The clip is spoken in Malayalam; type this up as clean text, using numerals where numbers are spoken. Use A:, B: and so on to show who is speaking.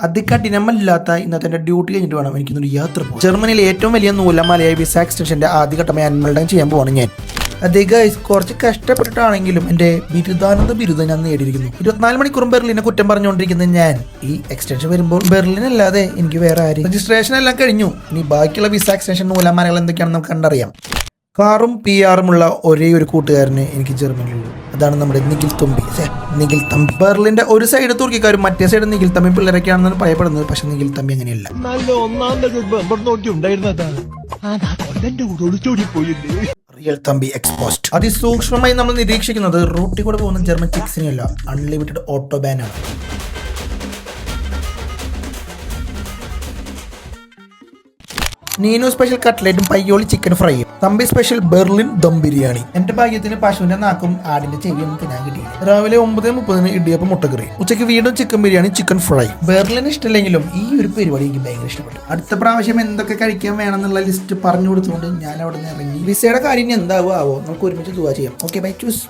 A: അതികഠിനമല്ലാത്ത ഇന്നത്തെ എൻ്റെ ഡ്യൂട്ടി കഴിഞ്ഞിട്ട് വേണം എനിക്കൊന്നൊരു യാത്ര പോകും. ജർമ്മനിയിലെ ഏറ്റവും വലിയ നൂലമാലയായ വിസ എക്സ്റ്റൻഷൻ്റെ ആദ്യഘട്ടമായി ആനുവൽ ചെയ്യാൻ പോവാണ് ഞാൻ. അതേ ഗൈസ്, കുറച്ച് കഷ്ടപ്പെട്ടിട്ടാണെങ്കിലും എൻ്റെ ബിരുദാനന്ദ ബിരുദം ഞാൻ നേടിയിരിക്കുന്നു. 24 മണിക്കൂറും ബെർലിനെ കുറ്റം പറഞ്ഞുകൊണ്ടിരിക്കുന്നത് ഞാൻ. ഈ എക്സ്റ്റൻഷൻ വരുമ്പോൾ ബെർലിൻ അല്ലാതെ എനിക്ക് വേറെ ആരും. രജിസ്ട്രേഷൻ എല്ലാം കഴിഞ്ഞു. ഇനി ബാക്കിയുള്ള വിസ എക്സ്റ്റൻഷൻ നൂലമാലകൾ എന്തൊക്കെയാണെന്ന് നമുക്ക് കണ്ടറിയാം. കാറും PR ഉള്ള ഒരേ ഒരു കൂട്ടുകാരന് എനിക്ക് ജർമ്മനിയിലുള്ളൂ. അതാണ് നമ്മുടെ നിഖിൽ തമ്പി. ബെർലിന്റെ ഒരു സൈഡ് തുർക്കിക്കാരും മറ്റേ സൈഡ് നിഖിൽ തമ്പി പിള്ളേരൊക്കെയാണെന്നാണ് പറയപ്പെടുന്നത്. പക്ഷെ നിഖിൽ തമ്പി അങ്ങനെയല്ല. Real Thampi ex post. അതിസൂക്ഷ്മമായി നമ്മൾ നിരീക്ഷിക്കുന്നത് റൂട്ടിൽ കൂടെ പോകുന്ന ജർമ്മൻ ചിക്സിനെയല്ല, അൺലിമിറ്റഡ് ഓട്ടോ ബാനാണ്. നീനു സ്പെഷ്യൽ കട്ട്ലേറ്റും പയ്യോളി ചിക്കൻ ഫ്രൈയും, തമ്പി സ്പെഷ്യൽ ബെർലിൻ ദം ബിരിയാണി. എന്റെ ഭാഗ്യത്തിന് പശുവിന്റെ നാക്കും ആടിന്റെ ചെവിയൊന്നും തിന്നാൻ കിട്ടിയില്ല. രാവിലെ 9:30 ഇടിയപ്പം മുട്ടക്കറി, ഉച്ചയ്ക്ക് വീണ്ടും chicken biryani chicken fry. Berlin ഇഷ്ടമില്ലെങ്കിലും ഈ ഒരു പരിപാടി എനിക്ക് ഭയങ്കര ഇഷ്ടപ്പെട്ടു. അടുത്ത പ്രാവശ്യം എന്തൊക്കെ കഴിക്കാൻ വേണമെന്നുള്ള ലിസ്റ്റ് പറഞ്ഞു കൊടുത്തുകൊണ്ട് ഞാൻ അവിടെ നിന്ന് ഇറങ്ങി. വിസയുടെ കാര്യം എന്താവോ നമുക്ക് ഒരുമിച്ച് ദുആ ചെയ്യാം. Okay, bye, choose.